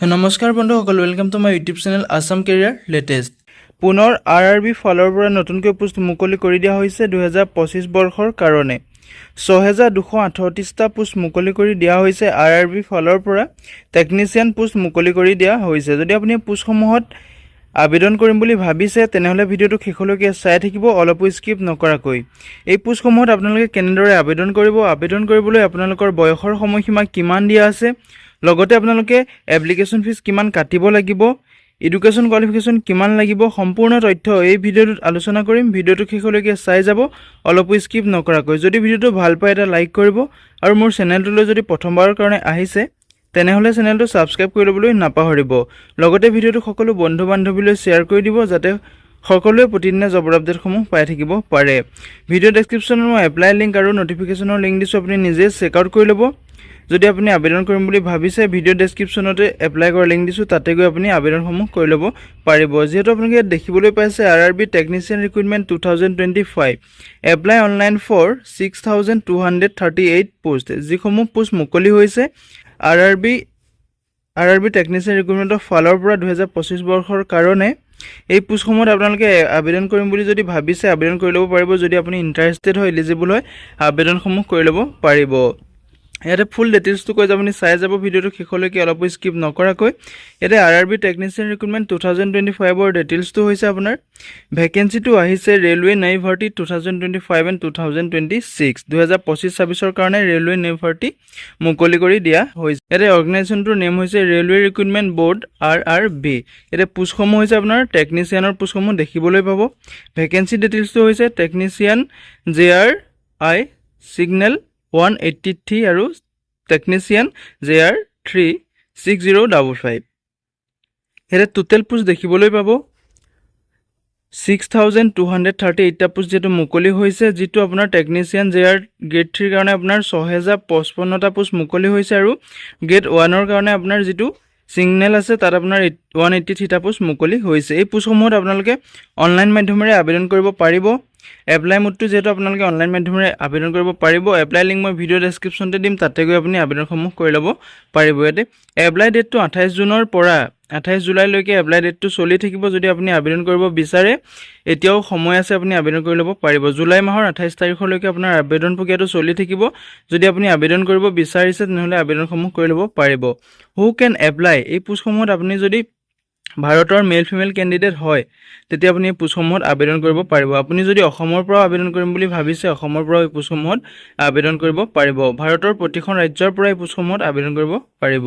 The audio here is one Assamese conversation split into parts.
নমস্কাৰ বন্ধুসকল, welcome to my YouTube channel Assam career latest. পুনৰ আৰআৰবি ফালৰ পৰা নতুনকৈ পোষ্ট মুকলি কৰি দিয়া হৈছে 2025 বৰ্ষৰ কাৰণে 6238টা পোষ্ট মুকলি কৰি দিয়া হৈছে আৰআৰবি ফালৰ পৰা। টেকনিচিয়ান পোষ্ট মুকলি কৰি দিয়া হৈছে। যদি আপুনি পোষ্টসমূহত আবেদন কৰিম বুলি ভাবিছে তেনেহলে ভিডিওটো শেষলৈকে চাই থাকিব, অলপো স্কিপ নকৰাকৈ। এই পোষ্টসমূহত আপোনালোকে কেনেদৰে আবেদন কৰিব, আবেদন কৰিবলৈ আপোনালোকৰ বয়সৰ সময়সীমা কিমান দিয়া আছে, লগতে আপোনালোকে এপ্লিকেশ্যন ফিজ কিমান কাটিব লাগিব, এডুকেশ্যন কোৱালিফিকেশ্যন কিমান লাগিব, সম্পূৰ্ণ তথ্য এই ভিডিওটোত আলোচনা কৰিম। ভিডিওটো শেষলৈকে চাই যাব, অলপো স্কিপ নকৰাকৈ। যদি ভিডিওটো ভাল পায় এটা লাইক কৰিব, আৰু মোৰ চেনেলটোলৈ যদি প্ৰথমবাৰৰ কাৰণে আহিছে তেনেহলে চেনেলটো সাবস্ক্ৰাইব কৰি ল'বলৈ নাপাহৰিব। লগতে ভিডিওটো সকলো বন্ধু বান্ধৱীলৈ শ্বেয়াৰ কৰি দিব যাতে সকলোৱে প্ৰতিদিনে জবৰ আপডেটসমূহ পাই থাকিব পাৰে। ভিডিও ডেছক্ৰিপশ্যনত মই এপ্লাই লিংক আৰু নটিফিকেশ্যনৰ লিংক দিছোঁ, আপুনি নিজে চেক আউট কৰি ল'ব। যদি আপুনি আবেদন কৰিম বুলি ভাবিছে ভিডিও ডেছক্ৰিপশ্যনতে এপ্লাই কৰাৰ লিংক দিছোঁ, তাতে গৈ আপুনি আবেদনসমূহ কৰি ল'ব পাৰিব। যিহেতু আপোনালোকে দেখিবলৈ পাইছে RRB technician recruitment 2025 apply online for 6238 post, যিসমূহ পোষ্ট মুকলি হৈছে আৰআৰবি টেকনিচিয়ান ৰিক্ৰুইটমেণ্টৰ ফালৰ পৰা 2025 বৰ্ষৰ কাৰণে। এই পোষ্টসমূহত আপোনালোকে আবেদন কৰিম বুলি যদি ভাবিছে আবেদন কৰি ল'ব পাৰিব। যদি আপুনি ইণ্টাৰেষ্টেড হয়, এলিজিবল হয়, আবেদনসমূহ কৰি ল'ব পাৰিব। ইয়াতে ফুল ডিটেইলছটো কৈ আপুনি চাই যাব ভিডিওটো শেষলৈকে, অলপো স্কিপ নকৰাকৈ। ইয়াতে আৰআৰবি টেকনিচিয়ান ৰিক্ৰুইটমেণ্ট 2025ৰ ডিটেইলছটো হৈছে আপোনাৰ ভেকেঞ্চিটো আহিছে ৰেলৱে নৈ ভৰ্তি 2025 এণ্ড 2026 2025-26ৰ কাৰণে ৰেলৱে নৈ ভৰ্তি মুকলি কৰি দিয়া হৈছে। ইয়াতে অৰ্গেনাইজেশ্যনটোৰ নেম হৈছে ৰেলৱে ৰিক্ৰুইটমেণ্ট বৰ্ড আৰআৰবি। ইয়াতে পোষ্টসমূহ হৈছে আপোনাৰ টেকনিচিয়ানৰ পোষ্টসমূহ দেখিবলৈ পাব। ভেকেঞ্চি ডিটেইলছটো হৈছে টেকনিচিয়ান JRI ছিগনেল 183 আৰু টেকনিচিয়ান JR 36055। ইয়াতে টোটেল পোষ্ট দেখিবলৈ পাব 6238টা পোষ্ট যিহেতু মুকলি হৈছে, যিটো আপোনাৰ টেকনিচিয়ান JR গ্ৰেড 3ৰ কাৰণে আপোনাৰ 6055টা পোষ্ট মুকলি হৈছে, আৰু গ্ৰেড 1ৰ কাৰণে আপোনাৰ যিটো ছিগনেল আছে তাত আপোনাৰ 183টা পোষ্ট মুকলি হৈছে। এই পোষ্টসমূহত আপোনালোকে অনলাইন মাধ্যমেৰে আবেদন কৰিব পাৰিব। এপ্লাই মোডটো যিহেতু আপোনালোকে অনলাইন মাধ্যমেৰে আবেদন কৰিব পাৰিব। এপ্লাই লিংক মই ভিডিও ডেছক্ৰিপশ্যনতে দিম, তাতে গৈ আপুনি আবেদনসমূহ কৰি ল'ব পাৰিব। ইয়াতে এপ্লাই ডেটটো 28 জুনৰ পৰা 28 জুলাইলৈকে এপ্লাই ডেটটো চলি থাকিব। যদি আপুনি আবেদন কৰিব বিচাৰে এতিয়াও সময় আছে, আপুনি আবেদন কৰি ল'ব পাৰিব। জুলাই মাহৰ 28 তাৰিখলৈকে আপোনাৰ আবেদন প্ৰক্ৰিয়াটো চলি থাকিব। যদি আপুনি আবেদন কৰিব বিচাৰিছে তেনেহ'লে আবেদনসমূহ কৰি ল'ব পাৰিব। হু কেন এপ্লাই, এই পোষ্টসমূহত আপুনি যদি ভাৰতৰ মেল ফিমেল কেণ্ডিডেট হয় তেতিয়া আপুনি এই পোষ্টসমূহত আবেদন কৰিব পাৰিব। আপুনি যদি অসমৰ পৰা আবেদন কৰিম বুলি ভাবিছে অসমৰ পৰা এই পোষ্টসমূহত আবেদন কৰিব পাৰিব। ভাৰতৰ প্ৰতিখন ৰাজ্যৰ পৰা এই পোষ্টসমূহত আবেদন কৰিব পাৰিব।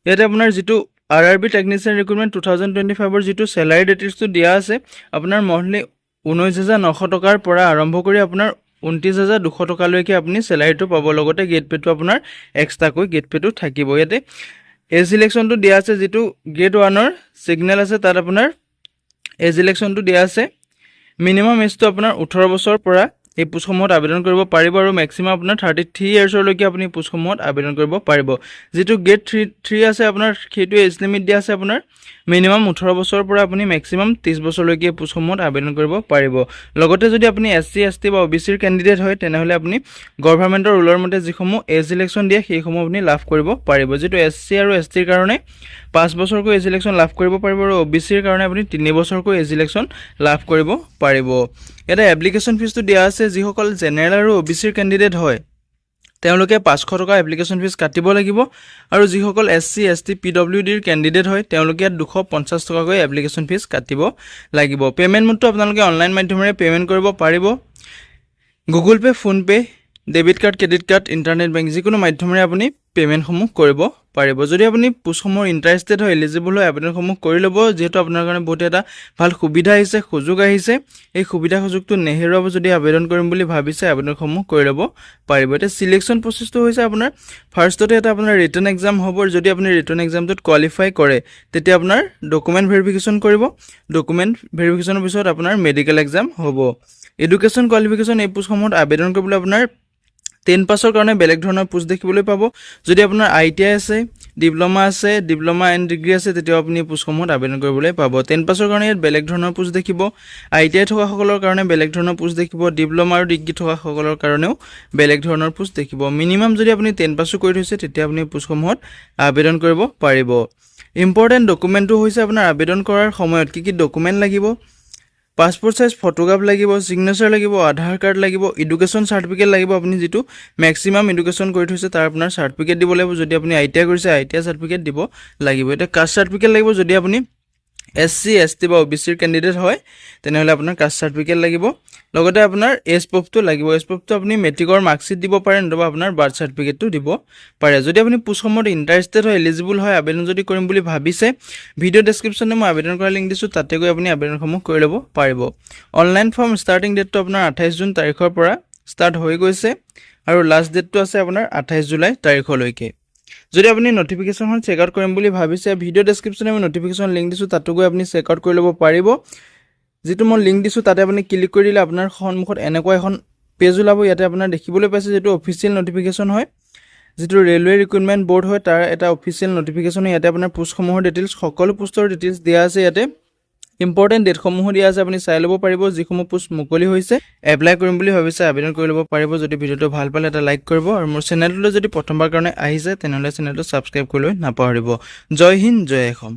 ইয়াতে আপোনাৰ যিটো আৰআৰবি টেকনিচিয়ান ৰিক্ৰুইটমেণ্ট 2025ৰ যিটো চেলাৰী ডিটেইলছটো দিয়া আছে, আপোনাৰ মন্থলি 19,900 টকাৰ পৰা আৰম্ভ কৰি আপোনাৰ 29,200 টকালৈকে আপুনি চেলাৰীটো পাব। লগতে গেট পেটো আপোনাৰ এক্সট্ৰাকৈ গেট পেটো থাকিব। ইয়াতে এজ ইলেকশ্যনটো দিয়া আছে, যিটো গ্ৰেড 1ৰ ছিগনেল আছে তাত আপোনাৰ এজ ইলেকশ্যনটো দিয়া আছে। মিনিমাম এজটো আপোনাৰ 18 বছৰৰ পৰা এই পোষ্টসমূহত আবেদন কৰিব পাৰিব, আৰু মেক্সিমাম আপোনাৰ 33 ইয়াৰ্ছলৈকে আপুনি পোষ্টসমূহত আবেদন কৰিব পাৰিব। যিটো গ্ৰেড 3 আছে আপোনাৰ সেইটো এজ লিমিট দিয়া আছে আপোনাৰ মিনিমাম 18 বছৰৰ পৰা আপুনি মেক্সিমাম 30 বছৰলৈকে এই পোষ্টসমূহত আবেদন কৰিব পাৰিব। লগতে যদি আপুনি SC ST বা OBCৰ কেণ্ডিডেট হয় তেনেহ'লে আপুনি গভৰ্ণমেণ্টৰ ৰুলৰ মতে যিসমূহ এজ ইলেকশ্যন দিয়ে সেইসমূহ আপুনি লাভ কৰিব পাৰিব। যিটো SC আৰু STৰ কাৰণে 5 বছৰকৈ এজ ইলেকশ্যন লাভ কৰিব পাৰিব, আৰু OBCৰ কাৰণে আপুনি 3 বছৰকৈ এজ ইলেকশ্যন লাভ কৰিব পাৰিব। ইয়াতে এপ্লিকেশ্যন ফিজটো দিয়া আছে। যিসকল জেনেৰেল আৰু OBCৰ কেণ্ডিডেট হয় তেওঁলোকে 500 টকা এপ্লিকেশ্যন ফিজ কাটিব লাগিব, আৰু যিসকল SC ST PWDৰ কেণ্ডিডেট হয় তেওঁলোকে 250 টকাকৈ এপ্লিকেশ্যন ফিজ কাটিব লাগিব। পে'মেণ্ট মোডটো আপোনালোকে অনলাইন মাধ্যমেৰে পে'মেণ্ট কৰিব পাৰিব। Google pay', PhonePe', debit card, credit card, internet bank যিকোনো মাধ্যমেৰে আপুনি পে'মেণ্টসমূহ কৰিব পাৰিব। যদি আপুনি পোষ্টসমূহৰ ইণ্টাৰেষ্টেড হয়, এলিজিবল হয়, আবেদনসমূহ কৰি ল'ব। যিহেতু আপোনাৰ কাৰণে বহুত এটা ভাল সুবিধা আহিছে, সুযোগ আহিছে। এই সুবিধা সুযোগটো নেহেৰুৱাব। যদি আবেদন কৰিম বুলি ভাবিছে আবেদনসমূহ কৰি ল'ব পাৰিব। এতিয়া চিলেকশ্যন প্ৰচেছটো হৈছে আপোনাৰ ফাৰ্ষ্টতে এটা আপোনাৰ ৰিটেন এক্সাম হ'ব। যদি আপুনি ৰিটেন এক্সামটোত কোৱালিফাই কৰে তেতিয়া আপোনাৰ ডকুমেণ্ট ভেৰিফিকেশ্যন কৰিব। ডকুমেণ্ট ভেৰিফিকেশ্যনৰ পিছত আপোনাৰ মেডিকেল এক্সাম হ'ব। এডুকেশ্যন কোৱালিফিকেশ্যন এই পোষ্টসমূহত আবেদন কৰিবলৈ আপোনাৰ 10 পাছৰ কাৰণে বেলেগ ধৰণৰ পোষ্ট দেখিবলৈ পাব যদি আপোনাৰ ITI আছে ডিপ্লোমা আছে ডিপ্লোমা এণ্ড ডিগ্ৰী আছে তেতিয়া আপুনি পোষ্টসমূহত আবেদন কৰিবলৈ পাব 10 পাছৰ কাৰণে ইয়াত বেলেগ ধৰণৰ পোষ্ট দেখিব ITI থকা সকলৰ কাৰণে বেলেগ ধৰণৰ পোষ্ট দেখিব ডিপ্লোমা আৰু ডিগ্ৰী থকা সকলৰ কাৰণেও বেলেগ ধৰণৰ পোষ্ট দেখিব মিনিমাম যদি আপুনি 10 পাছৰ কৰি থৈছে তেতিয়া আপুনি পোষ্টসমূহত আবেদন কৰিব পাৰিব ইম্পৰ্টেন্ট ডকুমেন্টটো হৈছে আপোনাৰ আবেদন কৰাৰ সময়ত কি ডকুমেন্ট লাগিব পাসপোৰ্ট সাইজ ফটোগ্ৰাফ লাগিব সিগনেচাৰ লাগিব আধাৰ কাৰ্ড লাগিব এডুকেশন সাৰ্টিফিকেট লাগিব আপুনি যেটো ম্যাক্সিমাম এডুকেশন কৰি থৈছে তাৰ আপোনাৰ সাৰ্টিফিকেট দিব লাগিব যদি আপুনি ITI কৰিছে ITI সার্টিফিকেট দিব লাগিব এটা কাষ্ট সার্টিফিকেট লাগিব যদি আপুনি SC ST বা OBC ক্যান্ডিডেট হয় তেনেহলে আপোনাৰ কাষ্ট সাৰ্টিফিকেট লাগিব লগতে আপোনাৰ এজ প্ৰুফটো লাগিব এজ প্ৰুফটো আপুনি মেট্ৰিকৰ মাৰ্কশিট দিব পাৰে নতুবা আপোনাৰ বাৰ্থ সাৰ্টিফিকেটটো দিব পাৰে যদি আপুনি পোষ্টসমূহত ইন্টাৰেষ্টেড হয় এলিজিবল হয় আবেদন যদি কৰিম বুলি ভাবিছে ভিডিও ডেসক্ৰিপচনে মই আবেদন কৰাৰ লিংক দিছো তাতে গৈ আপুনি আবেদনসমূহ কৰি ল'ব পাৰিব অনলাইন ফৰ্ম ষ্টাৰ্টিং ডেটটো আপোনাৰ 28 জুন তাৰিখৰ পৰা ষ্টাৰ্ট হৈ গৈছে আৰু লাষ্ট ডেটটো আছে আপোনাৰ 28 জুলাই তাৰিখলৈকে যদি আপুনি নোটিফিকেশনখন চেক আউট কৰিম বুলি ভাবিছে ভিডিও ডেসক্ৰিপচনে মই নোটিফিকেশন লিংক দিছো তাতে গৈ আপুনি চেক আউট কৰি ল'ব পাৰিব যেটো মই লিংক দিছো তাতে আপুনি ক্লিক কৰি দিলে আপোনাৰ সন্মুখত এনেকুৱা এখন পেজ ওলাব ইয়াতে আপোনাৰ দেখিবলৈ পাইছে যেটো অফিচিয়েল নোটিফিকেশন হয় যেটো ৰেলৱে ৰিক্ৰুটমেন্ট বোৰ্ড হয় তাৰ এটা অফিচিয়েল নোটিফিকেশন ইয়াতে আপোনাৰ পোষ্টসমূহৰ ডিটেইলছ সকলো পোষ্টৰ ডিটেইলছ দিয়া আছে ইয়াতে ইম্পৰ্টেন্ট ডেটসমূহ দিয়া আছে আপুনি চাই ল'ব পাৰিব যিসমূহ পোষ্ট মুকলি হৈছে এপ্লাই কৰিম বুলি ভাবিছে আবেদন কৰি ল'ব পাৰিব যদি ভিডিওটো ভাল পালে এটা লাইক কৰিব আৰু মোৰ চেনেলটো যদি প্ৰথমবাৰ কাৰণে আহিছে তেনেহলে চেনেলটো সাবস্ক্ৰাইব কৰিবলৈ নাপাহৰিব জয় হিন্দ জয় অসম